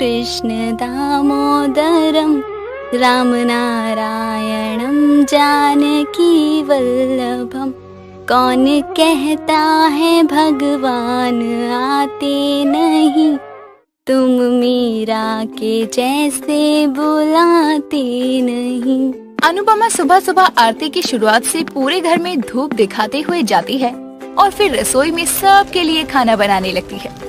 कृष्ण दामोदरम रामनारायणं जानकी वल्लभम। कौन कहता है भगवान आते नहीं, तुम मीरा के जैसे बुलाते नहीं। अनुपमा सुबह सुबह आरती की शुरुआत से पूरे घर में धूप दिखाते हुए जाती है और फिर रसोई में सबके लिए खाना बनाने लगती है।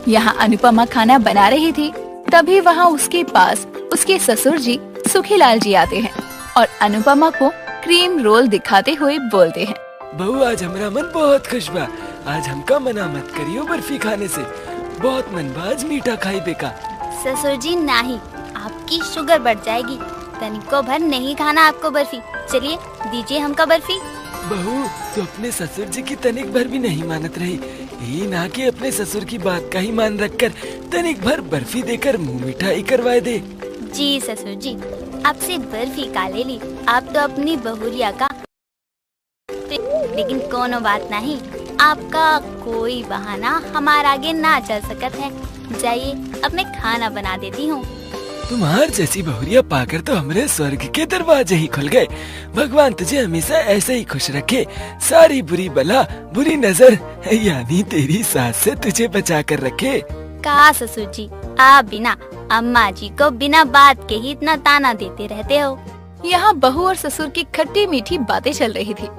यहाँ अनुपमा खाना बना रही थी, तभी वहाँ उसके पास उसके ससुर जी सुखीलाल जी आते हैं और अनुपमा को क्रीम रोल दिखाते हुए बोलते हैं, बहू आज हमारा मन बहुत खुश बा, आज हमका मना मत करियो बर्फी खाने से, बहुत मन बा आज मीठा खाई बेका। ससुर जी नहीं, आपकी शुगर बढ़ जाएगी, तनिको भर नहीं खाना आपको बर्फी। चलिए दीजिए हमका बर्फी। बहू तो अपने ससुर जी की तनिक भर भी नहीं मानत रही, ये ना कि अपने ससुर की बात का ही मान रखकर तनिक भर बर्फी देकर मुँह मिठाई करवाए दे। जी ससुर जी, आपसे बर्फी का ले ली, आप तो अपनी बहुरिया का, लेकिन कोनो बात नहीं, आपका कोई बहाना हमारे आगे ना चल सकत है। जाइए अब मैं खाना बना देती हूँ। तुम्हार जैसी बहुरिया पाकर तो हमरे स्वर्ग के दरवाजे ही खुल गए। भगवान तुझे हमेशा ऐसे ही खुश रखे, सारी बुरी बला बुरी नजर यानी तेरी सास से तुझे बचा कर रखे। कहा ससुर जी, आप बिना अम्मा जी को बिना बात के ही इतना ताना देते रहते हो। यहाँ बहू और ससुर की खट्टी मीठी बातें चल रही थी।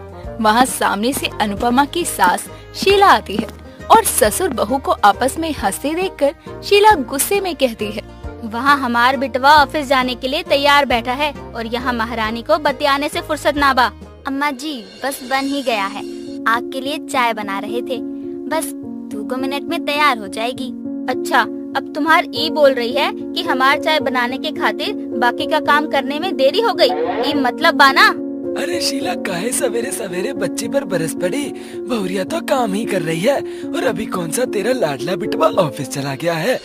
वहाँ सामने से अनुपमा की सास शीला आती है और ससुर बहू को आपस में हंसते देखकर शीला गुस्से में कहती है, वहाँ हमार बिटवा ऑफिस जाने के लिए तैयार बैठा है और यहाँ महारानी को बतियाने से फुर्सत ना बा। अम्मा जी बस बन ही गया है, आपके लिए चाय बना रहे थे, बस 2 मिनट में तैयार हो जाएगी। अच्छा, अब तुम्हार ई बोल रही है कि हमार चाय बनाने के खातिर बाकी का काम करने में देरी हो गई, ये मतलब बाना? अरे शीला काहे सवेरे सवेरे बच्ची पर बरस पड़ी, बहुरिया तो काम ही कर रही है और अभी कौन सा तेरा लाडला बिटवा ऑफिस चला गया है।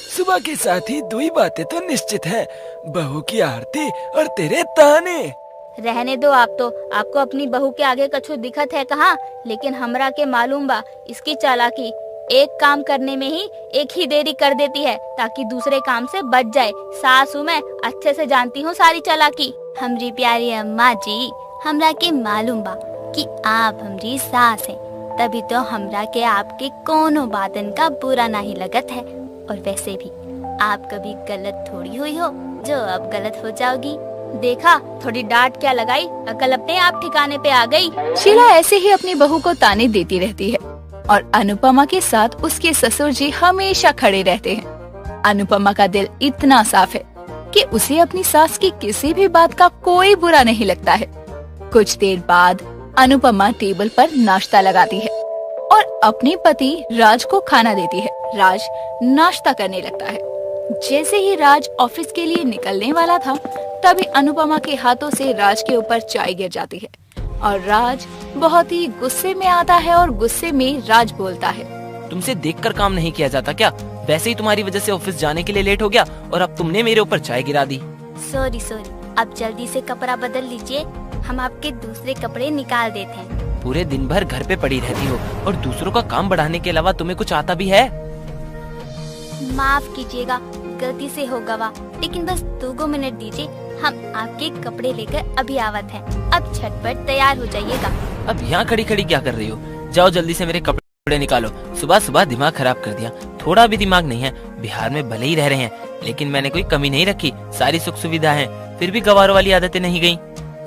सुबह के साथ ही 2 बातें तो निश्चित है, बहू की आरती और तेरे ताने। रहने दो आप तो, आपको अपनी बहू के आगे कछु दिखत है कहाँ, लेकिन हमरा के मालूम बा इसकी चालाकी, एक काम करने में ही एक ही देरी कर देती है ताकि दूसरे काम से बच जाए। सासू मैं अच्छे से जानती हूँ सारी चालाकी। हमरी प्यारी अम्मा जी, हमरा के मालूम बा कि आप हमरी सास हैं, तभी तो हमरा के आपके कोनो बातन का बुरा नहीं लगत है। और वैसे भी आप कभी गलत थोड़ी हुई हो जो अब गलत हो जाओगी। देखा, थोड़ी डांट क्या लगाई, अकल अपने आप ठिकाने पे आ गई। शीला ऐसे ही अपनी बहू को ताने देती रहती है और अनुपमा के साथ उसके ससुर जी हमेशा खड़े रहते हैं। अनुपमा का दिल इतना साफ है कि उसे अपनी सास की किसी भी बात का कोई बुरा नहीं लगता है। कुछ देर बाद अनुपमा टेबल पर नाश्ता लगाती है और अपने पति राज को खाना देती है। राज नाश्ता करने लगता है। जैसे ही राज ऑफिस के लिए निकलने वाला था, तभी अनुपमा के हाथों से राज के ऊपर चाय गिर जाती है और राज बहुत ही गुस्से में आता है और गुस्से में राज बोलता है, तुमसे देखकर काम नहीं किया जाता क्या? वैसे ही तुम्हारी वजह से ऑफिस जाने के लिए लेट हो गया और अब तुमने मेरे ऊपर चाय गिरा दी। सॉरी, अब जल्दी से कपड़ा बदल लीजिए, हम आपके दूसरे कपड़े निकाल देते हैं। पूरे दिन भर घर पे पड़ी रहती हो और दूसरों का काम बढ़ाने के अलावा तुम्हें कुछ आता भी है? माफ कीजिएगा, गलती से हो गवा, लेकिन बस 2 मिनट दीजिए, हम आपके कपड़े लेकर अभी आवत हैं। अब झटपट तैयार हो जाइएगा। अब यहाँ खड़ी खड़ी क्या कर रही हो? जाओ जल्दी से मेरे कपड़े निकालो। सुबह सुबह दिमाग खराब कर दिया, थोड़ा भी दिमाग नहीं है। बिहार में भले ही रह रहे हैं, लेकिन मैंने कोई कमी नहीं रखी, सारी सुख सुविधा है, फिर भी गवारों वाली आदतें नहीं गयी।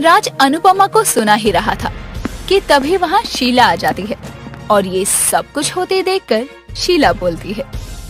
राज अनुपमा को सुना ही रहा था कि तभी वहाँ शीला आ जाती है और ये सब कुछ होते देखकर शीला बोलती है,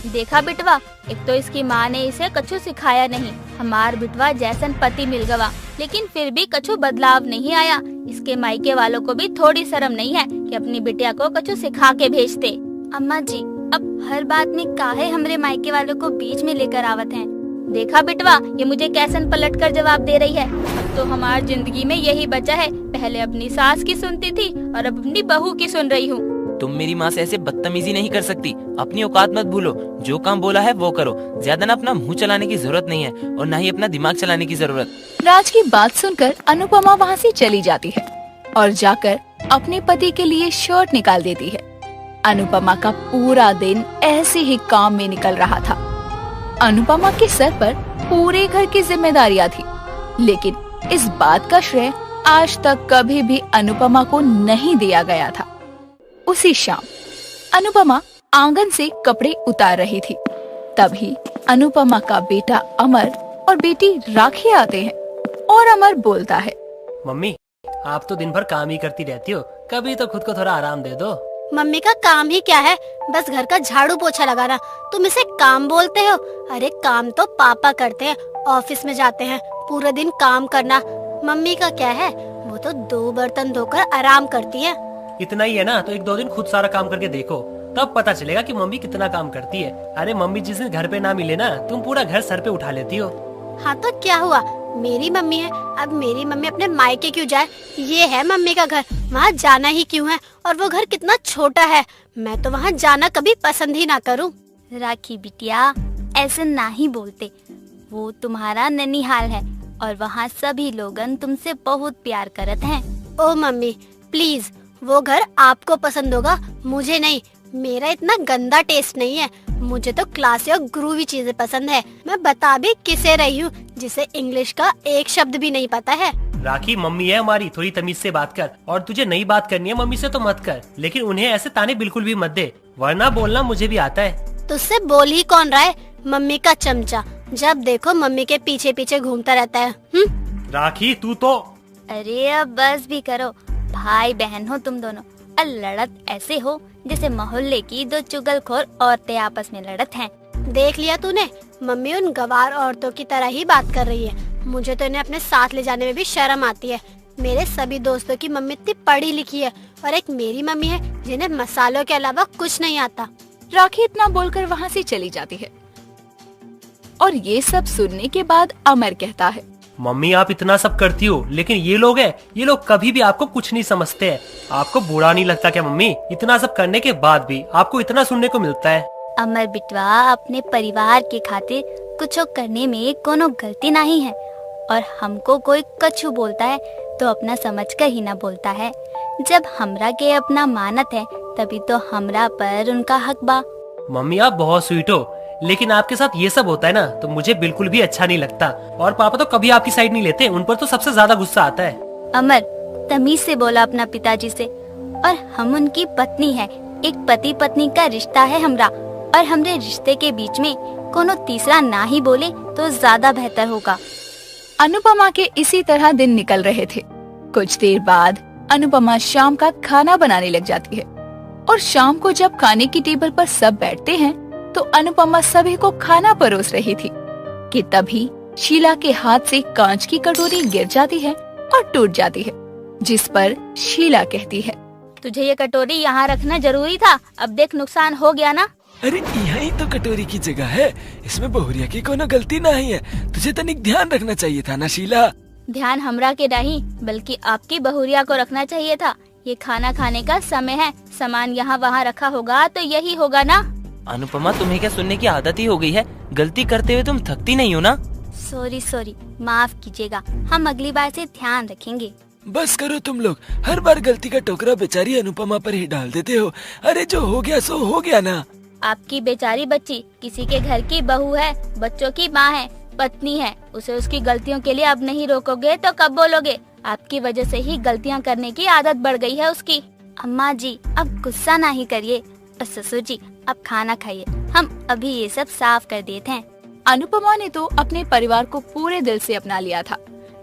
देखा बिटवा, एक तो इसकी माँ ने इसे कछु सिखाया नहीं, हमार बिटवा जैसन पति मिल गवा, लेकिन फिर भी कछु बदलाव नहीं आया। इसके मायके वालों को भी थोड़ी शर्म नहीं है कि अपनी बिटिया को कछु सिखा के भेजते। अम्मा जी, अब हर बात में काहे हमरे मायके वालों को बीच में लेकर आवत हैं? देखा बिटवा, ये मुझे कैसन पलट कर जवाब दे रही है। अब तो हमार जिंदगी में यही बचा है, पहले अपनी सास की सुनती थी और अब अपनी बहू की सुन रही हूँ। तुम मेरी माँ से ऐसे बदतमीजी नहीं कर सकती, अपनी औकात मत भूलो, जो काम बोला है वो करो, ज्यादा ना अपना मुंह चलाने की जरूरत नहीं है और ना ही अपना दिमाग चलाने की जरूरत। राज की बात सुनकर अनुपमा वहाँ से चली जाती है और जाकर अपने पति के लिए शर्ट निकाल देती है। अनुपमा का पूरा दिन ऐसे ही काम में निकल रहा था। अनुपमा के सर पर पूरे घर की जिम्मेदारियां थी, लेकिन इस बात का श्रेय आज तक कभी भी अनुपमा को नहीं दिया गया था। उसी शाम अनुपमा आंगन से कपड़े उतार रही थी। तभी अनुपमा का बेटा अमर और बेटी राखी आते हैं और अमर बोलता है, मम्मी आप तो दिन भर काम ही करती रहती हो, कभी तो खुद को थोड़ा आराम दे दो। मम्मी का काम ही क्या है, बस घर का झाड़ू पोछा लगाना, तुम इसे काम बोलते हो? अरे काम तो पापा करते हैं, ऑफिस में जाते हैं, पूरा दिन काम करना। मम्मी का क्या है, वो तो 2 बर्तन धोकर आराम करती है। इतना ही है ना, तो 1-2 दिन खुद सारा काम करके देखो, तब पता चलेगा कि मम्मी कितना काम करती है। अरे मम्मी जिस दिन घर पे ना मिले ना, तुम पूरा घर सर पे उठा लेती हो। हाँ तो क्या हुआ, मेरी मम्मी है, अब मेरी मम्मी अपने मायके क्यों जाए? ये है मम्मी का घर, वहाँ जाना ही क्यों है? और वो घर कितना छोटा है, मैं तो वहाँ जाना कभी पसंद ही ना करूँ। राखी बिटिया, ऐसे ना ही बोलते, वो तुम्हारा ननिहाल है और वहाँ सभी लोगन तुमसे बहुत प्यार करत हैं। ओ मम्मी प्लीज, वो घर आपको पसंद होगा, मुझे नहीं। मेरा इतना गंदा टेस्ट नहीं है, मुझे तो क्लासी और ग्रूवी चीजें पसंद है। मैं बता भी किसे रही हूँ जिसे इंग्लिश का एक शब्द भी नहीं पता है। राखी मम्मी है हमारी, थोड़ी तमीज से बात कर, और तुझे नई बात करनी है मम्मी से तो मत कर, लेकिन उन्हें ऐसे ताने बिल्कुल भी मत दे, वरना बोलना मुझे भी आता है। तुझसे बोल ही कौन रहा है, मम्मी का चमचा, जब देखो मम्मी के पीछे पीछे घूमता रहता है। राखी तू तो। अरे अब बस भी करो, भाई बहन हो तुम दोनों, और लड़त ऐसे हो जैसे मोहल्ले की 2 चुगलखोर औरतें आपस में लड़त हैं। देख लिया तूने, मम्मी उन गवार औरतों की तरह ही बात कर रही है। मुझे तो इन्हें अपने साथ ले जाने में भी शर्म आती है। मेरे सभी दोस्तों की मम्मी इतनी पढ़ी लिखी है, और एक मेरी मम्मी है जिन्हें मसालों के अलावा कुछ नहीं आता। राखी इतना बोलकर वहाँ से चली जाती है। और ये सब सुनने के बाद अमर कहता है, मम्मी आप इतना सब करती हो, लेकिन ये लोग हैं, ये लोग कभी भी आपको कुछ नहीं समझते हैं। आपको बुरा नहीं लगता क्या मम्मी, इतना सब करने के बाद भी आपको इतना सुनने को मिलता है? अमर बिटवा, अपने परिवार के खातिर कुछ करने में कोनो गलती नहीं है, और हमको कोई कछु बोलता है तो अपना समझकर ही ना बोलता है। जब हमरा के अपना मानत है तभी तो हमरा पर उनका हक बा। मम्मी आप बहुत स्वीट हो, लेकिन आपके साथ ये सब होता है ना तो मुझे बिल्कुल भी अच्छा नहीं लगता, और पापा तो कभी आपकी साइड नहीं लेते, उन पर तो सबसे ज्यादा गुस्सा आता है। अमर, तमीज से बोला अपना पिताजी से, और हम उनकी पत्नी है, एक पति पत्नी का रिश्ता है हमरा, और हमरे रिश्ते के बीच में कोनो तीसरा ना ही बोले तो ज्यादा बेहतर होगा। अनुपमा के इसी तरह दिन निकल रहे थे। कुछ देर बाद अनुपमा शाम का खाना बनाने लग जाती है, और शाम को जब खाने की टेबल पर सब बैठते हैं तो अनुपमा सभी को खाना परोस रही थी कि तभी शीला के हाथ से कांच की कटोरी गिर जाती है और टूट जाती है, जिस पर शीला कहती है, तुझे ये कटोरी यहाँ रखना जरूरी था, अब देख नुकसान हो गया ना। अरे यहाँ ही तो कटोरी की जगह है, इसमें बहुरिया की कोनो गलती नहीं है, तुझे तनिक ध्यान रखना चाहिए था ना शीला। ध्यान हमरा के नहीं बल्कि आपकी बहुरिया को रखना चाहिए था। ये खाना खाने का समय है, सामान यहाँ वहाँ रखा होगा तो यही होगा ना। अनुपमा तुम्हें क्या सुनने की आदत ही हो गई है, गलती करते हुए तुम थकती नहीं हो ना? सॉरी, माफ कीजिएगा, हम अगली बार से ध्यान रखेंगे। बस करो तुम लोग, हर बार गलती का टोकरा बेचारी अनुपमा पर ही डाल देते हो। अरे जो हो गया सो हो गया ना। आपकी बेचारी बच्ची किसी के घर की बहू है, बच्चों की माँ है, पत्नी है, उसे उसकी गलतियों के लिए अब नहीं रोकोगे तो कब बोलोगे? आपकी वजह से ही गलतियाँ करने की आदत बढ़ गई है उसकी। अम्मा जी अब गुस्सा नहीं करिए, और ससुर जी अब खाना खाइए, हम अभी ये सब साफ कर देते हैं। अनुपमा ने तो अपने परिवार को पूरे दिल से अपना लिया था,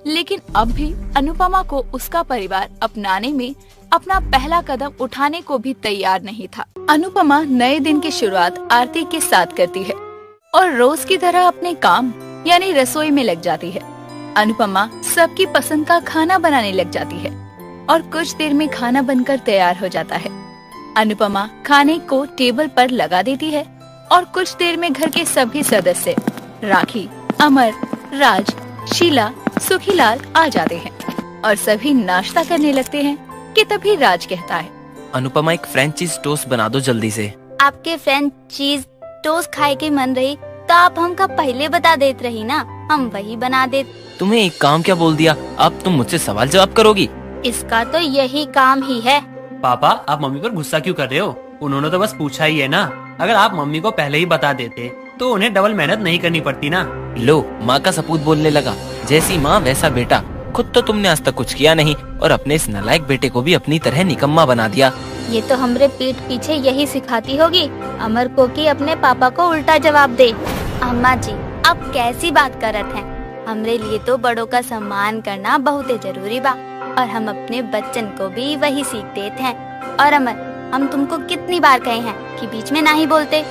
लेकिन अब भी अनुपमा को उसका परिवार अपनाने में अपना पहला कदम उठाने को भी तैयार नहीं था। अनुपमा नए दिन की शुरुआत आरती के साथ करती है और रोज की तरह अपने काम यानी रसोई में लग जाती है। अनुपमा सबकी पसंद का खाना बनाने लग जाती है और कुछ देर में खाना बनकर तैयार हो जाता है। अनुपमा खाने को टेबल पर लगा देती है और कुछ देर में घर के सभी सदस्य राखी, अमर, राज, शीला, सुखीलाल आ जाते हैं और सभी नाश्ता करने लगते हैं कि तभी राज कहता है, अनुपमा एक फ्रेंच चीज टोस्ट बना दो जल्दी से। आपके फ्रेंच चीज टोस्ट खाए के मन रही तो आप हमका पहले बता देते रही ना, हम वही बना देते। तुम्हें एक काम क्या बोल दिया, अब तुम मुझसे सवाल जवाब करोगी? इसका तो यही काम ही है। पापा आप मम्मी पर गुस्सा क्यों कर रहे हो? उन्होंने तो बस पूछा ही है ना। अगर आप मम्मी को पहले ही बता देते तो उन्हें डबल मेहनत नहीं करनी पड़ती ना। लो, माँ का सपूत बोलने लगा। जैसी माँ वैसा बेटा। खुद तो तुमने आज तक कुछ किया नहीं और अपने इस नालायक बेटे को भी अपनी तरह निकम्मा बना दिया। ये तो हमरे पीठ पीछे यही सिखाती होगी अमर को कि अपने पापा को उल्टा जवाब दे। अम्मा जी, आप कैसी बात करत हैं? हमरे लिए तो बड़ों का सम्मान करना बहुत जरूरी बा और हम अपने बच्चन को भी वही सीख देते हैं। और अमर, हम तुमको कितनी बार कहे हैं कि बीच में ना ही बोलते।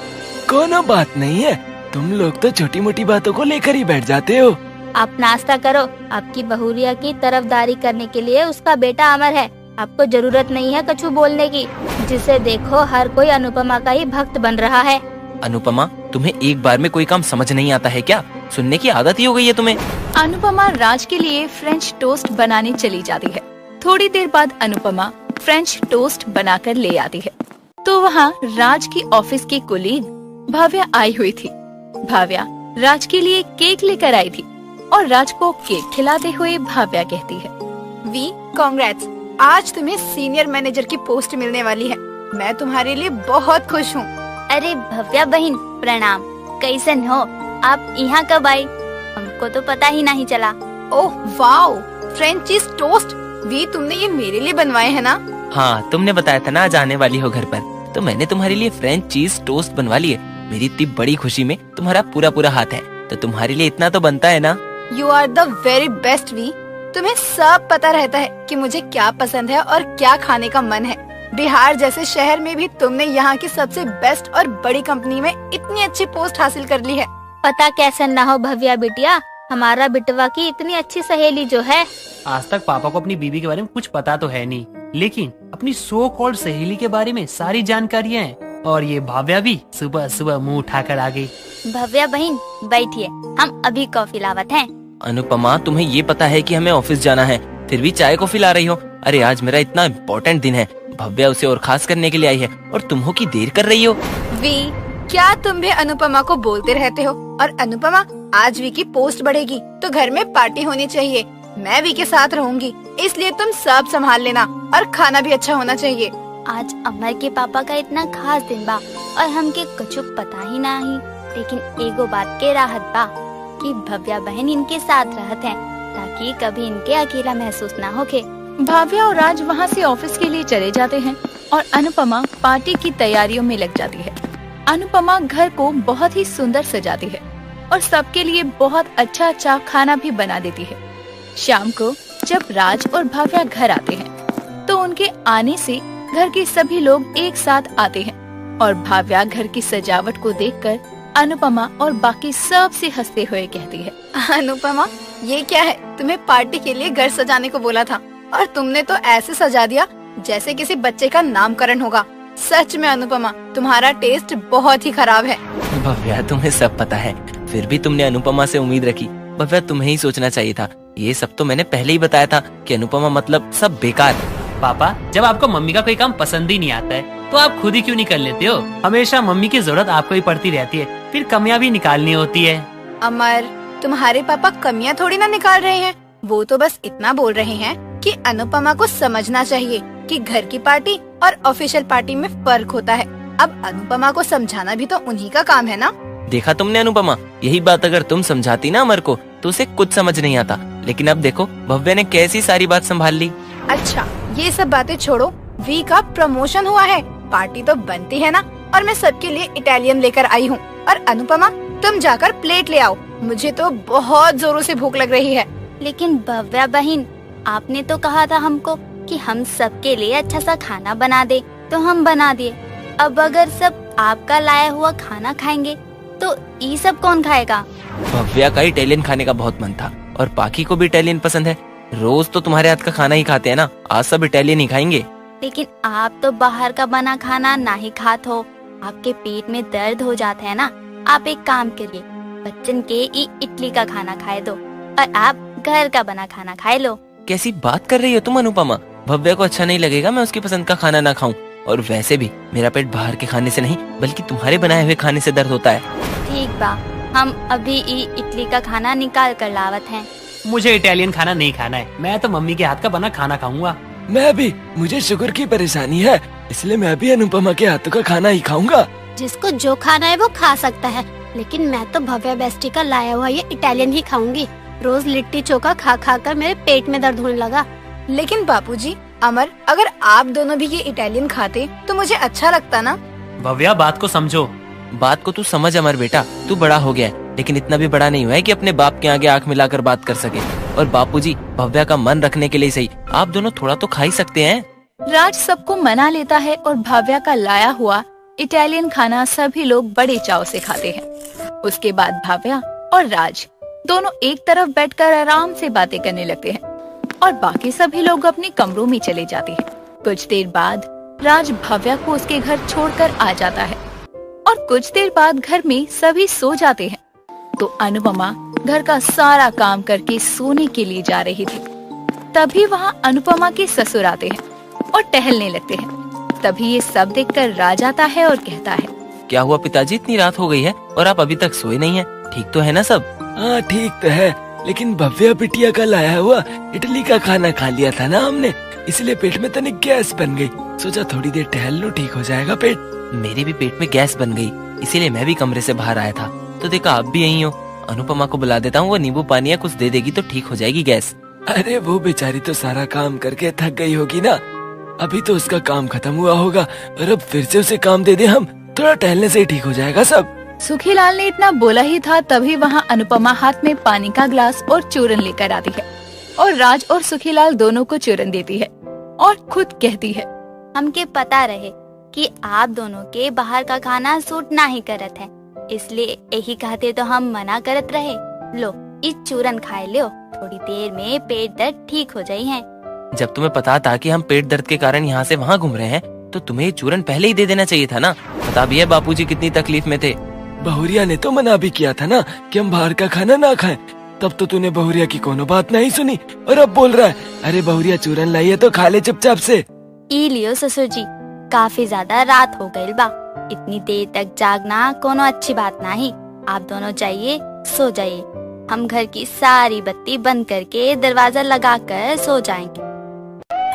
कोनो बात नहीं है, तुम लोग तो छोटी मोटी बातों को लेकर ही बैठ जाते हो। आप नाश्ता करो। आपकी बहुरिया की तरफदारी करने के लिए उसका बेटा अमर है। आपको जरूरत नहीं है कछु बोलने की। जिसे देखो हर कोई अनुपमा का ही भक्त बन रहा है। अनुपमा, तुम्हें एक बार में कोई काम समझ नहीं आता है क्या? सुनने की आदत ही हो गई है तुम्हें। अनुपमा राज के लिए फ्रेंच टोस्ट बनाने चली जाती है। थोड़ी देर बाद अनुपमा फ्रेंच टोस्ट बनाकर ले आती है तो वहाँ राज की ऑफिस की कुलीग भाव्या आई हुई थी। भाव्या राज के लिए केक लेकर आई थी और राज को केक खिलाते हुए भाव्या कहती है, वी कांग्रेट्स, आज तुम्हें सीनियर मैनेजर की पोस्ट मिलने वाली है। मैं तुम्हारे लिए बहुत खुश हूँ। अरे भव्या बहन, प्रणाम। कैसन हो आप? यहाँ कब आई? हमको तो पता ही नहीं चला। Oh wow, French cheese toast. V, तुमने ये मेरे लिए बनवाए हैं ना? हाँ, तुमने बताया था ना आज आने वाली हो घर पर, तो मैंने तुम्हारे लिए फ्रेंच चीज टोस्ट बनवा लिए। मेरी इतनी बड़ी खुशी में तुम्हारा पूरा पूरा हाथ है, तो तुम्हारे लिए इतना तो बनता है ना। You are the very best V. तुम्हें सब पता रहता है कि मुझे क्या पसंद है और क्या खाने का मन है। बिहार जैसे शहर में भी तुमने यहाँ की सबसे बेस्ट और बड़ी कंपनी में इतनी अच्छी पोस्ट हासिल कर ली है। पता कैसे ना हो भव्या बिटिया, हमारा बिटवा की इतनी अच्छी सहेली जो है। आज तक पापा को अपनी बीवी के बारे में कुछ पता तो है नहीं, लेकिन अपनी सो कॉल्ड सहेली के बारे में सारी जानकारियाँ हैं। और ये भाव्या भी सुबह सुबह मुंह उठाकर आ गई। भव्या बहन बैठिए, हम अभी कॉफी लावत हैं। अनुपमा, तुम्हें ये पता है कि हमें ऑफिस जाना है, फिर भी चाय कॉफी ला रही हो? अरे आज मेरा इतना इम्पोर्टेंट दिन है। भव्या उसे और खास करने के लिए आई है और तुम हो की देर कर रही हो। वी, क्या तुम भी अनुपमा को बोलते रहते हो? और अनुपमा, आज वी की पोस्ट बढ़ेगी तो घर में पार्टी होनी चाहिए। मैं वी के साथ रहूंगी, इसलिए तुम सब संभाल लेना और खाना भी अच्छा होना चाहिए। आज अमर के पापा का इतना खास दिन बा और हमके कुछ पता ही नहीं, लेकिन एगो बात के राहत बा कि भव्या बहन इनके साथ रहत हैं ताकि कभी इनके अकेला महसूस ना होके। भाव्या और राज वहाँ से ऑफिस के लिए चले जाते हैं और अनुपमा पार्टी की तैयारियों में लग जाती है। अनुपमा घर को बहुत ही सुंदर सजाती है और सबके लिए बहुत अच्छा अच्छा खाना भी बना देती है। शाम को जब राज और भाव्या घर आते हैं तो उनके आने से घर के सभी लोग एक साथ आते हैं और भाव्या घर की सजावट को देखकर अनुपमा और बाकी सब से हंसते हुए कहती है, अनुपमा, ये क्या है? तुम्हें पार्टी के लिए घर सजाने को बोला था और तुमने तो ऐसे सजा दिया जैसे किसी बच्चे का नामकरण होगा। सच में अनुपमा, तुम्हारा टेस्ट बहुत ही खराब है। भव्या, तुम्हें सब पता है, फिर भी तुमने अनुपमा से उम्मीद रखी। भव्या, तुम्हें ही सोचना चाहिए था। ये सब तो मैंने पहले ही बताया था कि अनुपमा मतलब सब बेकार। पापा, जब आपको मम्मी का कोई काम पसंद ही नहीं आता है तो आप खुद ही क्यों नहीं कर लेते हो? हमेशा मम्मी की जरूरत आपको ही पड़ती रहती है, फिर कमियां भी निकालनी होती है। अमर, तुम्हारे पापा कमियां थोड़ी ना निकाल रहे हैं, वो तो बस इतना बोल रहे हैं कि अनुपमा को समझना चाहिए कि घर की पार्टी और ऑफिशियल पार्टी में फर्क होता है। अब अनुपमा को समझाना भी तो उन्हीं का काम है ना। देखा तुमने अनुपमा, यही बात अगर तुम समझाती ना अमर को तो उसे कुछ समझ नहीं आता, लेकिन अब देखो भव्या ने कैसी सारी बात संभाल ली। अच्छा, ये सब बातें छोड़ो, वी का प्रमोशन हुआ है, पार्टी तो बनती है ना। और मैं सबके लिए इटालियन लेकर आई हूँ। और अनुपमा, तुम जाकर प्लेट ले आओ, मुझे तो बहुत जोरों से भूख लग रही है। लेकिन भव्या बहन, आपने तो कहा था हमको कि हम सबके लिए अच्छा सा खाना बना दे, तो हम बना दिए। अब अगर सब आपका लाया हुआ खाना खाएंगे तो ये सब कौन खाएगा? भव्या का इटालियन खाने का बहुत मन था और पाखी को भी इटालियन पसंद है। रोज तो तुम्हारे हाथ का खाना ही खाते हैं ना, आज सब इटालियन ही खाएंगे। लेकिन आप तो बाहर का बना खाना नहीं खाते हो, आपके पेट में दर्द हो जाता है ना। आप एक काम करिए, बच्चन के इडली का खाना खाए दो और आप घर का बना खाना खाए लो। कैसी बात कर रही हो तुम अनुपमा? भव्या को अच्छा नहीं लगेगा मैं उसकी पसंद का खाना ना खाऊं, और वैसे भी मेरा पेट बाहर के खाने से नहीं बल्कि तुम्हारे बनाए हुए खाने से दर्द होता है। ठीक बा, हम अभी इडली का खाना निकाल कर लावत हैं। मुझे इटालियन खाना नहीं खाना है, मैं तो मम्मी के हाथ का बना खाना खाऊंगा। मैं भी, मुझे शुगर की परेशानी है, इसलिए मैं भी अनुपमा के हाथों का खाना ही खाऊंगा। जिसको जो खाना है वो खा सकता है, लेकिन मैं तो भव्या बेस्टी का लाया हुआ ये इटालियन ही खाऊंगी। रोज लिट्टी चोखा खा खा कर मेरे पेट में दर्द होने लगा। लेकिन बापूजी, अमर, अगर आप दोनों भी ये इटालियन खाते तो मुझे अच्छा लगता ना। भव्या, बात को समझो। बात को तू समझ अमर बेटा, तू बड़ा हो गया है, लेकिन इतना भी बड़ा नहीं हुआ है कि अपने बाप के आगे आंख मिलाकर बात कर सके। और बापूजी, भव्या का मन रखने के लिए सही आप दोनों थोड़ा तो खा ही सकते हैं। राज सबको मना लेता है और भव्या का लाया हुआ इटालियन खाना सभी लोग बड़े चाव से खाते हैं। उसके बाद भव्या और राज दोनों एक तरफ बैठकर आराम से बातें करने लगते हैं और बाकी सभी लोग अपने कमरों में चले जाते हैं। कुछ देर बाद राज भव्या को उसके घर छोड़कर आ जाता है और कुछ देर बाद घर में सभी सो जाते हैं। तो अनुपमा घर का सारा काम करके सोने के लिए जा रही थी। तभी वहाँ अनुपमा के ससुर आते हैं और टहलने लगते हैं। तभी ये सब देखकर राज आता है और कहता है, क्या हुआ पिताजी, इतनी रात हो गई है और आप अभी तक सोए नहीं हैं? ठीक तो है ना सब? हाँ ठीक तो है, लेकिन भव्या बिटिया का लाया हुआ इडली का खाना खा लिया था ना हमने, इसलिए पेट में तनिक गैस बन गई। सोचा थोड़ी देर टहल लूं, ठीक हो जाएगा पेट। मेरे भी पेट में गैस बन गई, इसीलिए मैं भी कमरे से बाहर आया था। तो देखा आप भी यहीं हो। अनुपमा को बुला देता हूँ, वो नींबू पानी या कुछ दे देगी तो ठीक हो जाएगी गैस। अरे वो बेचारी तो सारा काम करके थक गई होगी ना, अभी तो उसका काम खत्म हुआ होगा और अब फिर से उसे काम दे दे हम, थोड़ा टहलने से ही ठीक हो जाएगा सब। सुखीलाल ने इतना बोला ही था, तभी वहाँ अनुपमा हाथ में पानी का ग्लास और चूरन लेकर आती है और राज और सुखीलाल दोनों को चूरन देती है और खुद कहती है, हमके पता रहे कि आप दोनों के बाहर का खाना सूट ना ही करत है, इसलिए यही कहते तो हम मना करत रहे। लो इस चूरन खाए लो, थोड़ी देर में पेट दर्द ठीक हो जाई है। जब तुम्हें पता था कि हम पेट दर्द के कारण यहाँ से वहाँ घूम रहे हैं तो तुम्हें ये चूरन पहले ही दे देना चाहिए था ना। पता भी है बापूजी कितनी तकलीफ में थे। बहुरिया ने तो मना भी किया था ना कि हम बाहर का खाना ना खाएं, तब तो तूने बहुरिया की कोनो बात नहीं सुनी और अब बोल रहा है अरे बहुरिया चूरन लाई है तो खा ले चुपचाप से। ई लियो ससुर जी, काफी ज्यादा रात हो गई बा, इतनी देर तक जागना कोनो अच्छी बात नहीं। आप दोनों जाइए सो जाइए, हम घर की सारी बत्ती बंद करके दरवाजा लगाकर सो जाएंगे।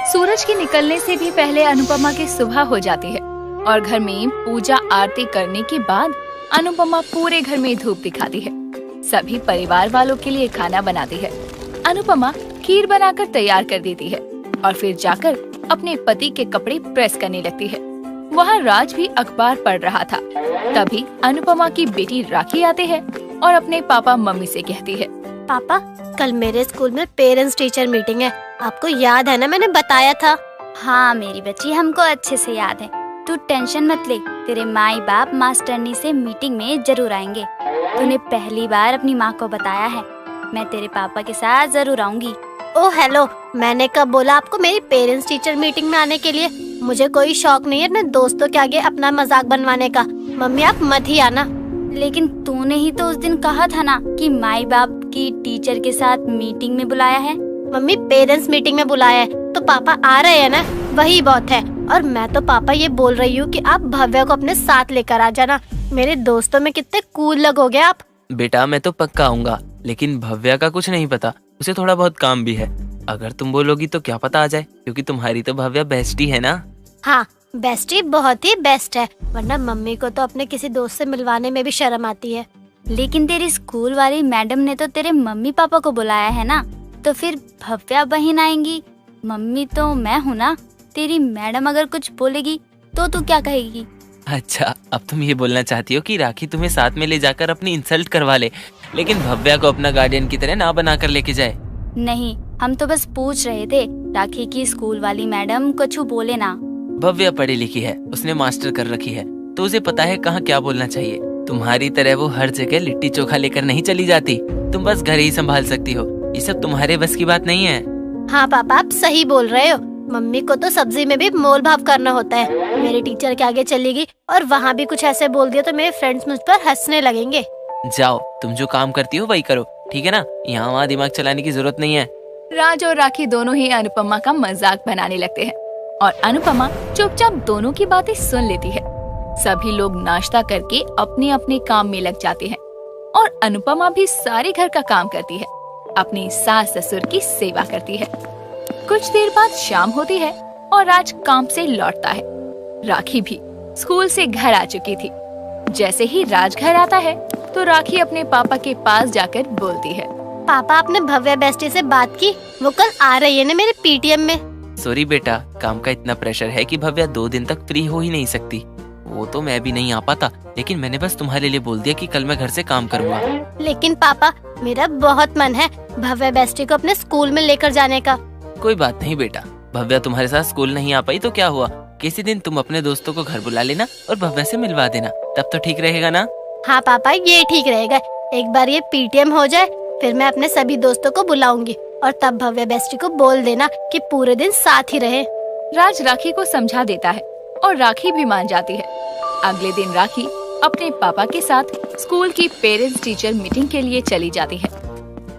सूरज के निकलने से भी पहले अनुपमा की सुबह हो जाती है और घर में पूजा आरती करने के बाद अनुपमा पूरे घर में धूप दिखाती है। सभी परिवार वालों के लिए खाना बनाती है। अनुपमा खीर बनाकर तैयार कर देती है और फिर जाकर अपने पति के कपड़े प्रेस करने लगती है। वहाँ राज भी अखबार पढ़ रहा था। तभी अनुपमा की बेटी राखी आते हैं और अपने पापा मम्मी से कहती है, पापा कल मेरे स्कूल में पेरेंट्स टीचर मीटिंग है, आपको याद है ना, मैंने बताया था। हाँ मेरी बच्ची, हमको अच्छे से याद है, तू टेंशन मत ले, तेरे माई बाप मास्टरनी से मीटिंग में जरूर आएंगे। तूने पहली बार अपनी माँ को बताया है, मैं तेरे पापा के साथ जरूर आऊंगी। ओ हेलो, मैंने कब बोला आपको मेरी पेरेंट्स टीचर मीटिंग में आने के लिए? मुझे कोई शौक नहीं है अपने दोस्तों के आगे अपना मजाक बनवाने का। मम्मी आप मत ही आना। लेकिन तूने ही तो उस दिन कहा था ना कि माई बाप की टीचर के साथ मीटिंग में बुलाया है। मम्मी पेरेंट्स मीटिंग में बुलाया है तो पापा आ रहे हैं ना, वही बहुत है। और मैं तो पापा ये बोल रही हूँ कि आप भव्या को अपने साथ लेकर आ जाना। मेरे दोस्तों में कितने कूल लगोगे आप। बेटा मैं तो पक्का आऊंगा, लेकिन भव्या का कुछ नहीं पता, उसे थोड़ा बहुत काम भी है। अगर तुम बोलोगी तो क्या पता आ जाए, क्योंकि तुम्हारी तो भव्या बेस्टी है ना। हाँ बेस्टी बहुत ही बेस्ट है, वरना मम्मी को तो अपने किसी दोस्त से मिलवाने में भी शर्म आती है। लेकिन तेरी स्कूल वाली मैडम ने तो तेरे मम्मी पापा को बुलाया है ना, तो फिर भव्या बहन आएंगी। मम्मी तो मैं हूँ ना, तेरी मैडम अगर कुछ बोलेगी तो तू क्या कहेगी? अच्छा, अब तुम ये बोलना चाहती हो कि राखी तुम्हें साथ में ले जाकर अपनी इंसल्ट करवा ले, लेकिन भव्या को अपना गार्डियन की तरह ना बना कर लेके जाए। नहीं, हम तो बस पूछ रहे थे, राखी की स्कूल वाली मैडम कुछ बोले ना। भव्या पढ़ी लिखी है, उसने मास्टर कर रखी है, तो उसे पता है कहाँ क्या बोलना चाहिए। तुम्हारी तरह वो हर जगह लिट्टी चोखा लेकर नहीं चली जाती, तुम बस घर ही संभाल सकती हो। ये सब तुम्हारे बस की बात नहीं है। हाँ पापा आप सही बोल रहे हो, मम्मी को तो सब्जी में भी मोल भाव करना होता है। मेरी टीचर के आगे चलेगी और वहाँ भी कुछ ऐसे बोल दिया तो मेरे फ्रेंड्स मुझ पर हंसने लगेंगे। जाओ, तुम जो काम करती हो वही करो, ठीक है ना? यहाँ वहाँ दिमाग चलाने की जरूरत नहीं है। राज और राखी दोनों ही अनुपमा का मजाक बनाने लगते हैं और अनुपमा चुपचाप दोनों की बातें सुन लेती है। सभी लोग नाश्ता करके अपने अपने काम में लग जाते हैं और अनुपमा भी सारे घर का काम करती है, अपनी सास ससुर की सेवा करती है। कुछ देर बाद शाम होती है और राज काम से लौटता है। राखी भी स्कूल से घर आ चुकी थी। जैसे ही राज घर आता है तो राखी अपने पापा के पास जाकर बोलती है, पापा आपने भव्या बेस्टी से बात की? वो कल आ रही है ना मेरे पीटीएम में। सॉरी बेटा, काम का इतना प्रेशर है कि भव्या 2 दिन तक फ्री हो ही नहीं सकती। वो तो मैं भी नहीं आ पाता, लेकिन मैंने बस तुम्हारे लिए बोल दिया कि कल मैं घर से काम करूँगा। लेकिन पापा मेरा बहुत मन है भव्या बेस्टी को अपने स्कूल में लेकर जाने का। कोई बात नहीं बेटा, भव्या तुम्हारे साथ स्कूल नहीं आ पाई तो क्या हुआ, किसी दिन तुम अपने दोस्तों को घर बुला लेना और भव्या से मिलवा देना, तब तो ठीक रहेगा ना? हाँ पापा ये ठीक रहेगा, एक बार ये पीटीएम हो जाए फिर मैं अपने सभी दोस्तों को बुलाऊंगी और तब भव्या बेस्टी को बोल देना कि पूरे दिन साथ ही रहे। राज राखी को समझा देता है और राखी भी मान जाती है। अगले दिन राखी अपने पापा के साथ स्कूल की पेरेंट्स टीचर मीटिंग के लिए चली जाती है।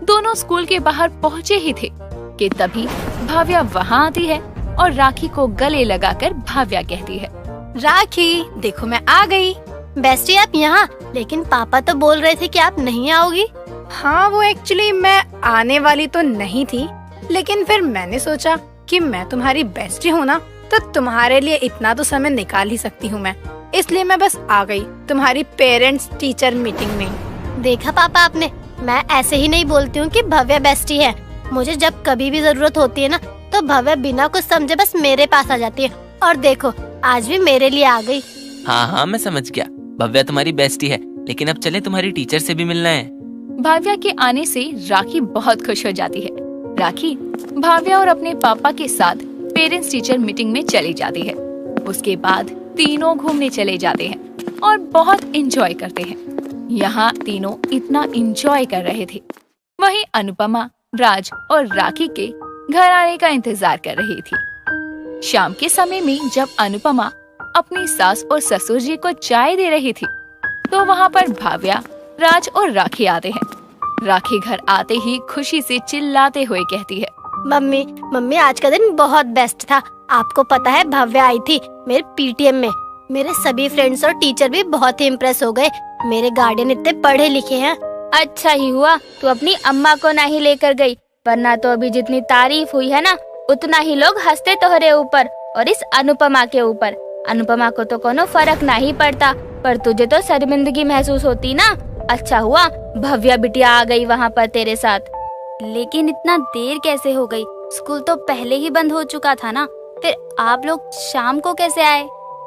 दोनों स्कूल के बाहर पहुँचे ही थे कि तभी भव्या वहाँ आती है और राखी को गले लगाकर भव्या कहती है, राखी देखो मैं आ गई। बेस्टी आप यहाँ? लेकिन पापा तो बोल रहे थे कि आप नहीं आओगी। हाँ वो एक्चुअली मैं आने वाली तो नहीं थी, लेकिन फिर मैंने सोचा कि मैं तुम्हारी बेस्टी हूँ ना, तो तुम्हारे लिए इतना तो समय निकाल ही सकती हूँ मैं, इसलिए मैं बस आ गई तुम्हारी पेरेंट्स टीचर मीटिंग में। देखा पापा आपने, मैं ऐसे ही नहीं बोलती हूँ कि भव्या बेस्टी है। मुझे जब कभी भी जरूरत होती है ना तो भव्या बिना कुछ समझे बस मेरे पास आ जाती है, और देखो आज भी मेरे लिए आ गई। हाँ हाँ मैं समझ गया, भव्या तुम्हारी बेस्टी है, लेकिन अब चले तुम्हारी टीचर से भी मिलना है। भव्या के आने से राखी बहुत खुश हो जाती है। राखी भव्या और अपने पापा के साथ पेरेंट्स टीचर मीटिंग में चली जाती है। उसके बाद तीनों घूमने चले जाते हैं और बहुत एंजॉय करते हैं। यहाँ तीनों इतना एंजॉय कर रहे थे, वहीं अनुपमा राज और राखी के घर आने का इंतजार कर रही थी। शाम के समय में जब अनुपमा अपनी सास और ससुर जी को चाय दे रही थी तो वहाँ पर भव्या राज और राखी आते हैं। राखी घर आते ही खुशी से चिल्लाते हुए कहती है, मम्मी मम्मी आज का दिन बहुत बेस्ट था। आपको पता है भव्या आई थी मेरे पीटीएम में। मेरे सभी फ्रेंड्स और टीचर भी बहुत ही इम्प्रेस हो गए। मेरे गार्डियन इतने पढ़े लिखे हैं। अच्छा ही हुआ तू अपनी अम्मा को नहीं लेकर गई, वरना तो अभी जितनी तारीफ हुई है ना उतना ही लोग हंसते तोहरे ऊपर और इस अनुपमा के ऊपर। अनुपमा को तो कोनो फर्क नहीं पड़ता, पर तुझे तो शर्मिंदगी महसूस होती ना। अच्छा हुआ भव्या बिटिया आ गई वहाँ पर तेरे साथ। लेकिन इतना देर कैसे हो गई? स्कूल तो पहले ही बंद हो चुका था ना, फिर आप लोग शाम को कैसे आए?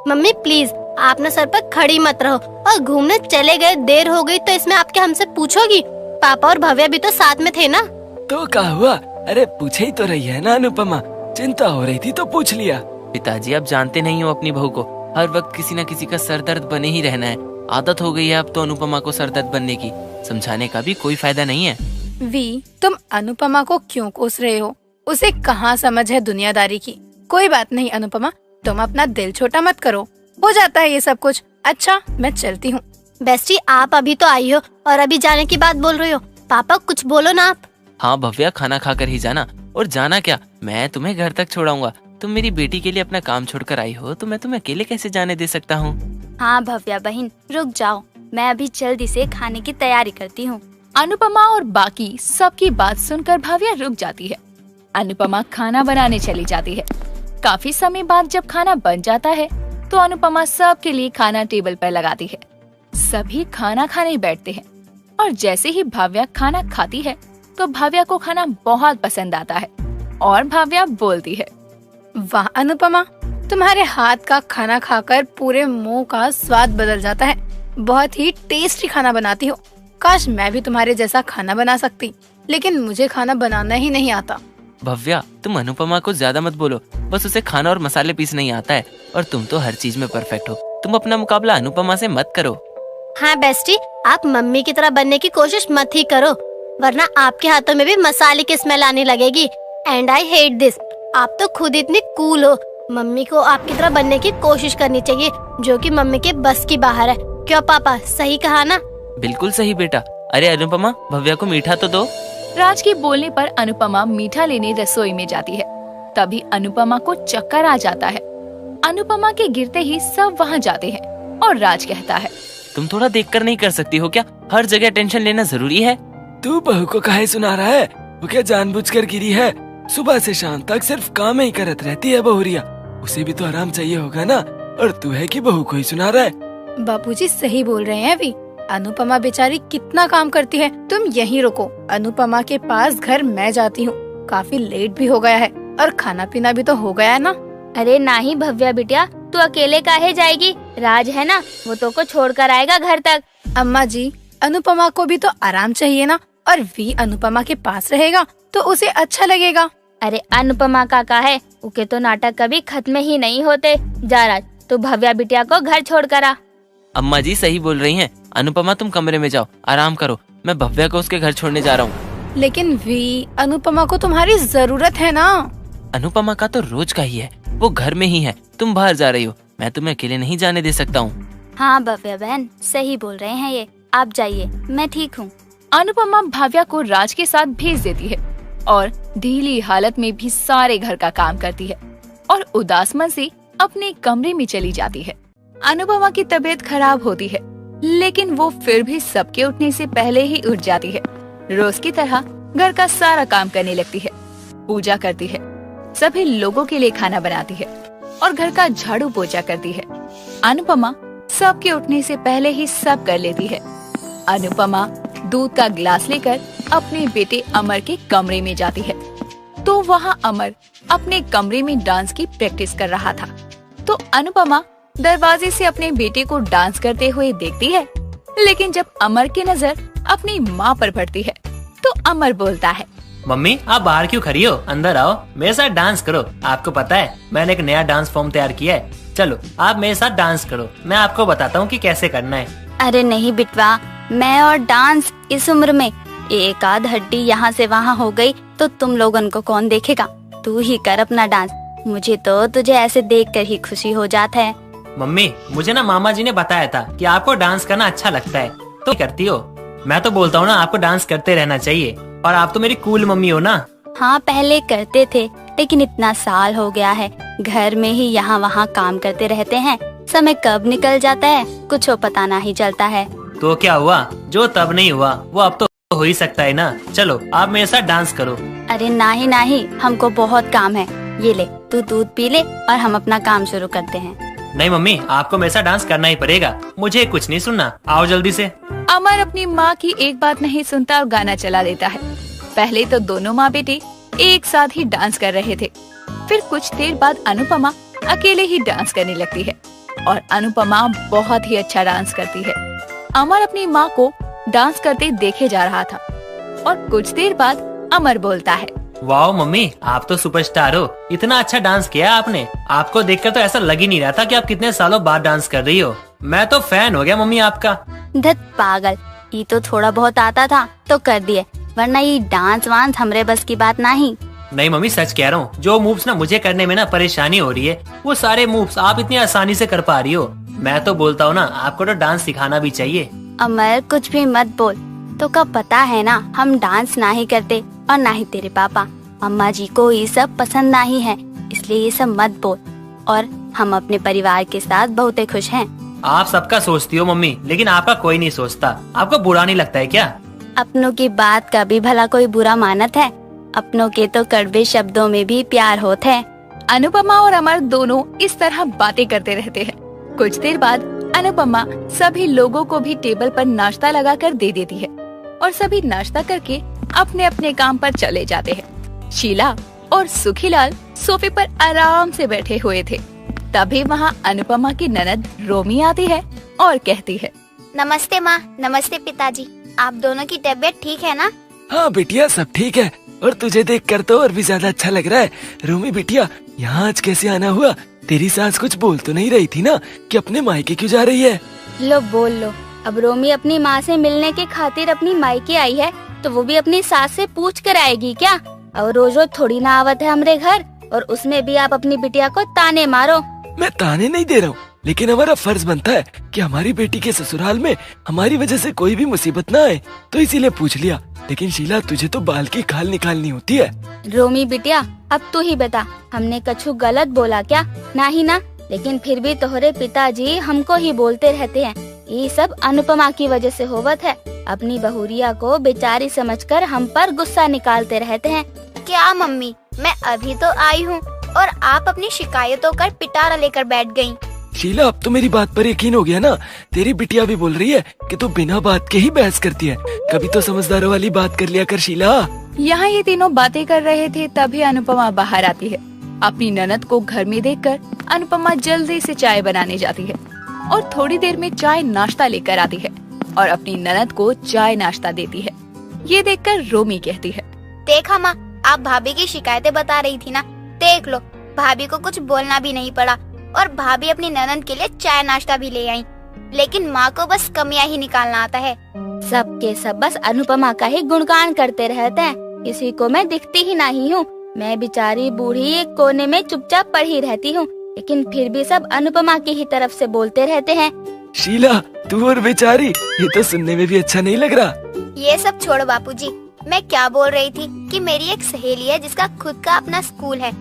मम्मी प्लीज आप ना सर पर खड़ी मत रहो, और घूमने चले गए देर हो गई तो इसमें आपके हमसे पूछोगी? पापा और भव्या भी तो साथ में थे ना। तो क्या हुआ? अरे पूछे ही तो रही है ना अनुपमा, चिंता हो रही थी तो पूछ लिया। पिताजी आप जानते नहीं हो अपनी बहू को, हर वक्त किसी न किसी का सरदर्द बने ही रहना है। आदत हो गई है अब तो अनुपमा को सरदर्द बनने की, समझाने का भी कोई फायदा नहीं है। वी तुम अनुपमा को क्यों कोस रहे हो? उसे कहाँ समझ है दुनियादारी की। कोई बात नहीं अनुपमा, तुम अपना दिल छोटा मत करो, हो जाता है ये सब कुछ। अच्छा मैं चलती हूँ। बेस्टी आप अभी तो आई हो और अभी जाने की बात बोल रही हो। पापा कुछ बोलो ना आप। हाँ भव्या खाना खाकर ही जाना, और जाना क्या, मैं तुम्हें घर तक छोड़ाऊंगा। तुम मेरी बेटी के लिए अपना काम छोड़कर आई हो तो मैं तुम्हें अकेले कैसे जाने दे सकता हूँ। हाँ भव्या बहन रुक जाओ, मैं अभी जल्दी से खाने की तैयारी करती हूँ। अनुपमा और बाकी सबकी बात सुनकर भव्या रुक जाती है। अनुपमा खाना बनाने चली जाती है। काफी समय बाद जब खाना बन जाता है तो अनुपमा सबके लिए खाना टेबल पर लगाती है। सभी खाना खाने बैठते हैं और जैसे ही भव्या खाना खाती है तो भव्या को खाना बहुत पसंद आता है और भव्या बोलती है, वाह अनुपमा, तुम्हारे हाथ का खाना खाकर पूरे मुंह का स्वाद बदल जाता है। बहुत ही टेस्टी खाना बनाती हो। काश मैं भी तुम्हारे जैसा खाना बना सकती, लेकिन मुझे खाना बनाना ही नहीं आता। भव्या तुम अनुपमा को ज्यादा मत बोलो, बस उसे खाना और मसाले पीसना नहीं आता है, और तुम तो हर चीज में परफेक्ट हो। तुम अपना मुकाबला अनुपमा से मत करो। हाँ बेस्टी आप मम्मी की तरह बनने की कोशिश मत ही करो, वरना आपके हाथों में भी मसाले की स्मेल आने लगेगी। And I hate this. आप तो खुद इतनी कूल हो, मम्मी को आपकी तरह बनने की कोशिश करनी चाहिए, जो कि मम्मी के बस की बाहर है। क्यों पापा, सही कहा ना? बिल्कुल सही बेटा। अरे अनुपमा भव्या को मीठा तो दो। राज के बोलने पर अनुपमा मीठा लेने रसोई में जाती है। तभी अनुपमा को चक्कर आ जाता है। अनुपमा के गिरते ही सब वहाँ जाते हैं और राज कहता है, तुम थोड़ा देखकर नहीं कर सकती हो क्या? हर जगह टेंशन लेना जरूरी है। तू बहू को काहे सुना रहा है? वो क्या जानबूझकर गिरी है? सुबह से शाम तक सिर्फ काम ही करत रहती है बहुरिया, उसे भी तो आराम चाहिए होगा ना, और तू है कि बहू को ही सुना रहा है? बापूजी सही बोल रहे हैं अभी, अनुपमा बेचारी कितना काम करती है। तुम यहीं रुको, अनुपमा के पास घर मैं जाती हूँ। काफी लेट भी हो गया है और खाना पीना भी तो हो गया है ना। अरे नहीं भव्या बिटिया, तू अकेले काहे जाएगी? राज है ना, वो तो को छोड़ कर आएगा घर तक। अम्मा जी, अनुपमा को भी तो आराम चाहिए ना, और वी अनुपमा के पास रहेगा तो उसे अच्छा लगेगा। अरे अनुपमा का है, उके तो नाटक कभी खत्म ही नहीं होते। जा राज, तू भव्या बिटिया को घर छोड़ कर आ। अम्मा जी सही बोल रही हैं। अनुपमा तुम कमरे में जाओ, आराम करो। मैं भव्या को उसके घर छोड़ने जा रहा हूँ। लेकिन वी, अनुपमा को तुम्हारी जरूरत है ना। अनुपमा का तो रोज का ही है, वो घर में ही है। तुम बाहर जा रही हो, मैं तुम्हें अकेले नहीं जाने दे सकता हूँ। हाँ भव्या बहन, सही बोल रहे हैं ये। आप जाइए, मैं ठीक हूँ। अनुपमा भव्या को राज के साथ भेज देती है और ढीली हालत में भी सारे घर का काम करती है और उदास मन से अपने कमरे में चली जाती है। अनुपमा की तबीयत खराब होती है, लेकिन वो फिर भी सबके उठने से पहले ही उठ जाती है। रोज की तरह घर का सारा काम करने लगती है, पूजा करती है, सभी लोगों के लिए खाना बनाती है और घर का झाड़ू पोछा करती है। अनुपमा सबके उठने से पहले ही सब कर लेती है। अनुपमा दूध का गिलास लेकर अपने बेटे अमर के कमरे में जाती है, तो वहाँ अमर अपने कमरे में डांस की प्रैक्टिस कर रहा था। तो अनुपमा दरवाजे से अपने बेटे को डांस करते हुए देखती है, लेकिन जब अमर की नजर अपनी माँ पर पड़ती है, तो अमर बोलता है, मम्मी आप बाहर क्यों खड़ी हो? अंदर आओ, मेरे साथ डांस करो। आपको पता है मैंने एक नया डांस फॉर्म तैयार किया है। चलो आप मेरे साथ डांस करो, मैं आपको बताता हूँ कि कैसे करना है। अरे नहीं बिटवा, मैं और डांस इस उम्र में, एक आध हड्डी यहाँ से वहाँ हो गई तो तुम लोगन को कौन देखेगा? तू ही कर अपना डांस, मुझे तो तुझे ऐसे देखकर ही खुशी हो जाता है। मम्मी मुझे ना मामा जी ने बताया था कि आपको डांस करना अच्छा लगता है, तो करती हो। मैं तो बोलता हूँ ना आपको डांस करते रहना चाहिए, और आप तो मेरी कूल मम्मी हो ना। हाँ पहले करते थे, लेकिन इतना साल हो गया है, घर में ही यहाँ वहाँ काम करते रहते हैं। समय कब निकल जाता है कुछ पता नहीं चलता है। तो क्या हुआ, जो तब नहीं हुआ वो अब तो हो ही सकता है ना। चलो आप मेरे साथ डांस करो। अरे नहीं नहीं, हमको बहुत काम है। ये ले, तू दूध पी ले और हम अपना काम शुरू करते हैं। नहीं मम्मी, आपको मेरे साथ डांस करना ही पड़ेगा, मुझे कुछ नहीं सुनना। आओ जल्दी से। अमर अपनी माँ की एक बात नहीं सुनता और गाना चला देता है। पहले तो दोनों माँ बेटे एक साथ ही डांस कर रहे थे, फिर कुछ देर बाद अनुपमा अकेले ही डांस करने लगती है और अनुपमा बहुत ही अच्छा डांस करती है। अमर अपनी माँ को डांस करते देखे जा रहा था और कुछ देर बाद अमर बोलता है, वाह मम्मी आप तो सुपरस्टार हो, इतना अच्छा डांस किया आपने। आपको देखकर तो ऐसा लग ही नहीं रहा था कि आप कितने सालों बाद डांस कर रही हो। मैं तो फैन हो गया मम्मी आपका। धत पागल, ये तो थोड़ा बहुत आता था तो कर दिए, वरना ये डांस वांस हमरे बस की बात नहीं। नहीं मम्मी सच कह रहा हूँ, जो मूव्स ना मुझे करने में ना परेशानी हो रही है, वो सारे मूव्स आप इतनी आसानी से कर पा रही हो। मैं तो बोलता हूँ ना आपको तो डांस सिखाना भी चाहिए। अमर कुछ भी मत बोल, तो कब पता है ना हम डांस ना ही करते और ना ही तेरे पापा। अम्मा जी को ये सब पसंद नहीं है, इसलिए ये सब मत बोल। और हम अपने परिवार के साथ बहुत खुश हैं। आप सबका सोचती हो मम्मी, लेकिन आपका कोई नहीं सोचता। आपको बुरा नहीं लगता है क्या? अपनों की बात का भी भला कोई बुरा मानत है? अपनों के तो कड़वे शब्दों में भी प्यार होते हैं। अनुपमा और अमर दोनों इस तरह बातें करते रहते हैं। कुछ देर बाद अनुपमा सभी लोगों को भी टेबल पर नाश्ता लगाकर दे देती है और सभी नाश्ता करके अपने अपने काम पर चले जाते हैं। शीला और सुखीलाल सोफे पर आराम से बैठे हुए थे। तभी वहाँ अनुपमा की ननद रोमी आती है और कहती है, नमस्ते माँ। नमस्ते पिताजी। आप दोनों की तबीयत ठीक है ना? हाँ बिटिया सब ठीक है, और तुझे देखकर तो और भी ज्यादा अच्छा लग रहा है। रोमी बिटिया यहाँ आज कैसे आना हुआ? तेरी सास कुछ बोल तो नहीं रही थी ना कि अपने मायके क्यों जा रही है? लो बोल लो, अब रोमी अपनी माँ से मिलने के खातिर अपनी मायके आई है तो वो भी अपनी सास से पूछ कर आएगी क्या? और रोज रोज थोड़ी ना आवत है हमरे घर, और उसमें भी आप अपनी बिटिया को ताने मारो। मैं ताने नहीं दे रहा हूँ, लेकिन हमारा फर्ज बनता है कि हमारी बेटी के ससुराल में हमारी वजह से कोई भी मुसीबत ना आए, तो इसीलिए पूछ लिया। लेकिन शीला तुझे तो बाल की खाल निकालनी होती है। रोमी बिटिया अब तू ही बता, हमने कछु गलत बोला क्या? ना ही ना, लेकिन फिर भी तोहरे पिताजी हमको ही बोलते रहते हैं ये सब अनुपमा की वजह से होवत है। अपनी बहुरिया को बेचारी समझकर हम पर गुस्सा निकालते रहते हैं। क्या मम्मी, मैं अभी तो आई हूँ और आप अपनी शिकायतों कर पिटारा लेकर बैठ गयी। शीला, अब तो मेरी बात पर यकीन हो गया ना। तेरी बिटिया भी बोल रही है कि तू बिना बात के ही बहस करती है। कभी तो समझदारों वाली बात कर लिया कर शीला। यहाँ ये तीनों बातें कर रहे थे तभी अनुपमा बाहर आती है। अपनी ननद को घर में देखकर अनुपमा जल्दी से चाय बनाने जाती है और थोड़ी देर में चाय नाश्ता लेकर आती है और अपनी ननद को चाय नाश्ता देती है। ये देखकर रोमी कहती है, देखा माँ, आप भाभी की शिकायतें बता रही थी ना, देख लो, भाभी को कुछ बोलना भी नहीं पड़ा और भाभी अपनी ननद के लिए चाय नाश्ता भी ले आई। लेकिन माँ को बस कमियां ही निकालना आता है। सबके सब बस अनुपमा का ही गुणगान करते रहते हैं। किसी को मैं दिखती ही नहीं हूँ। मैं बेचारी बूढ़ी एक कोने में चुपचाप पड़ी रहती हूँ, लेकिन फिर भी सब अनुपमा की ही तरफ से बोलते रहते हैं। शीला, तू और बेचारी, ये तो सुनने में भी अच्छा नहीं लग रहा। ये सब छोड़ो बापूजी, मैं क्या बोल रही थी कि मेरी एक सहेली है जिसका खुद का अपना स्कूल है।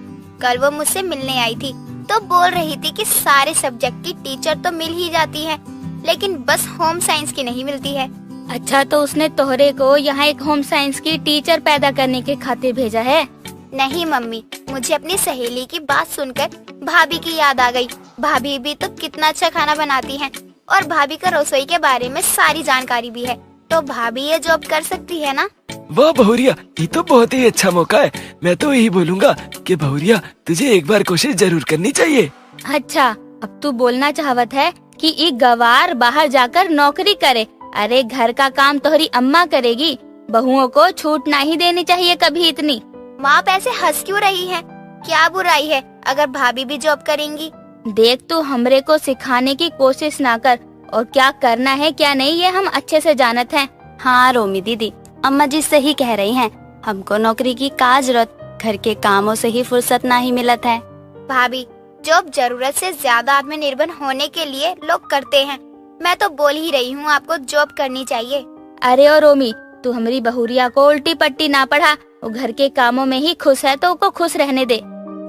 कल वो मुझसे मिलने आई थी तो बोल रही थी कि सारे सब्जेक्ट की टीचर तो मिल ही जाती है, लेकिन बस होम साइंस की नहीं मिलती है। अच्छा, तो उसने तोहरे को यहाँ एक होम साइंस की टीचर पैदा करने के खातिर भेजा है? नहीं मम्मी, मुझे अपनी सहेली की बात सुनकर भाभी की याद आ गई। भाभी भी तो कितना अच्छा खाना बनाती हैं और भाभी का रसोई के बारे में सारी जानकारी भी है, तो भाभी ये जॉब कर सकती है ना। वाह बहुरिया, ये तो बहुत ही अच्छा मौका है। मैं तो यही बोलूँगा कि बहुरिया, तुझे एक बार कोशिश जरूर करनी चाहिए। अच्छा, अब तू बोलना चाहत है कि एक गवार बाहर जाकर नौकरी करे? अरे घर का काम तोहरी अम्मा करेगी, बहुओं को छूट नहीं देनी चाहिए कभी इतनी। माँ पैसे हंस क्यों रही है? क्या बुराई है अगर भाभी भी जॉब करेंगी? देख, तू हमरे को सिखाने की कोशिश ना कर, और क्या करना है क्या नहीं ये हम अच्छे से जानत हैं। हाँ रोमी दीदी, अम्मा जी सही कह रही हैं। हमको नौकरी की का जरूरत, घर के कामों से ही फुर्सत ना ही मिलत है। भाभी, जॉब जरूरत से ज्यादा आत्मनिर्भर होने के लिए लोग करते हैं। मैं तो बोल ही रही हूँ आपको जॉब करनी चाहिए। अरे ओ रोमी, तू हमारी बहुरिया को उल्टी पट्टी ना पढ़ा। वो घर के कामों में ही खुश है तो उसको खुश रहने दे।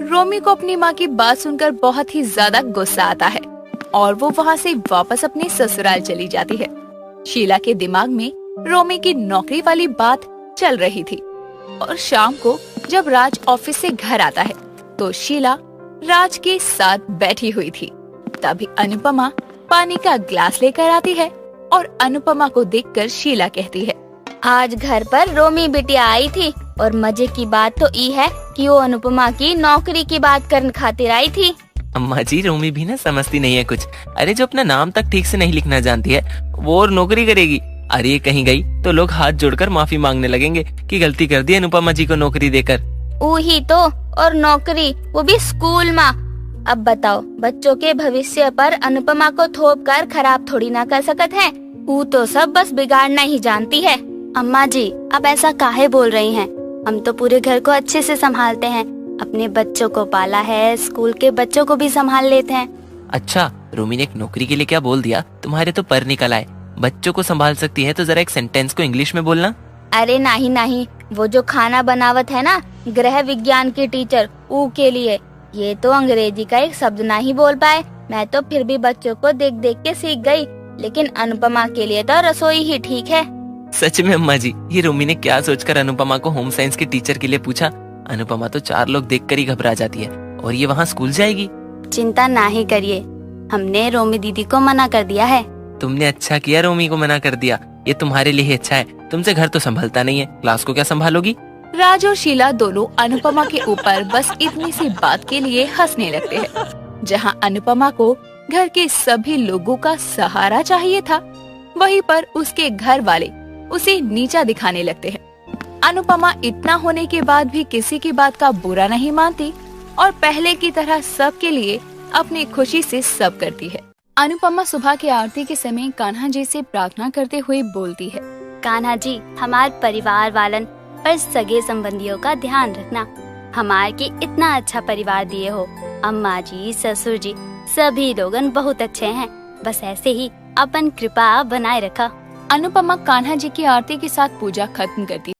रोमी को अपनी माँ की बात सुनकर बहुत ही ज्यादा गुस्सा आता है और वो वहाँ से वापस अपने ससुराल चली जाती है। शीला के दिमाग में रोमी की नौकरी वाली बात चल रही थी और शाम को जब राज ऑफिस से घर आता है तो शीला राज के साथ बैठी हुई थी। तभी अनुपमा पानी का ग्लास लेकर आती है और अनुपमा को देखकर शीला कहती है, आज घर पर रोमी बिटिया आई थी और मजे की बात तो ये है कि वो अनुपमा की नौकरी की बात करने खातिर आई थी। अम्मा जी, रोमी भी ना समझती नहीं है कुछ। अरे जो अपना नाम तक ठीक से नहीं लिखना जानती है वो और नौकरी करेगी। अरे ये कहीं गई तो लोग हाथ जोड़कर माफी मांगने लगेंगे कि गलती कर दी अनुपमा जी को नौकरी देकर। वही तो, और नौकरी वो भी स्कूल में। अब बताओ, बच्चों के भविष्य पर अनुपमा को थोप कर खराब थोड़ी ना कर सकत है। वो तो सब बस बिगाड़ना ही जानती है। अम्मा जी, आप ऐसा काहे बोल रही हैं? हम तो पूरे घर को अच्छे से संभालते हैं, अपने बच्चों को पाला है, स्कूल के बच्चों को भी संभाल लेते हैं। अच्छा, रोमी ने एक नौकरी के लिए क्या बोल दिया? तुम्हारे तो पर निकल आए। बच्चों को संभाल सकती है तो जरा एक सेंटेंस को इंग्लिश में बोलना। अरे नहीं नहीं, वो जो खाना बनावत है ना, गृह विज्ञान की टीचर, ऊ के लिए। ये तो अंग्रेजी का एक शब्द ना ही बोल पाए। मैं तो फिर भी बच्चों को देख देख के सीख गई, लेकिन अनुपमा के लिए तो रसोई ही ठीक है। सच में अम्मा जी, ये रोमी ने क्या सोचकर अनुपमा को होम साइंस के टीचर के लिए पूछा? अनुपमा तो 4 लोग देखकर ही घबरा जाती है और ये वहाँ स्कूल जाएगी। चिंता ना ही करिए, हमने रोमी दीदी को मना कर दिया है। तुमने अच्छा किया रोमी को मना कर दिया, ये तुम्हारे लिए ही अच्छा है। तुमसे घर तो संभलता नहीं है, क्लास को क्या संभालोगी? राज और शीला दोनों अनुपमा के ऊपर बस इतनी सी बात के लिए हंसने लगते हैं। जहाँ अनुपमा को घर के सभी लोगों का सहारा चाहिए था, वहीं पर उसके घर वाले उसे नीचा दिखाने लगते हैं। अनुपमा इतना होने के बाद भी किसी की बात का बुरा नहीं मानती और पहले की तरह सबके लिए अपनी खुशी से सब करती है। अनुपमा सुबह की आरती के समय कान्हा जी से प्रार्थना करते हुए बोलती है, कान्हा जी, हमारे परिवार वालन पर सगे संबंधियों का ध्यान रखना। हमारे के इतना अच्छा परिवार दिए हो। अम्मा जी, ससुर जी, सभी लोगन बहुत अच्छे हैं। बस ऐसे ही अपन कृपा बनाए रखा। अनुपमा कान्हा जी की आरती के साथ पूजा खत्म करती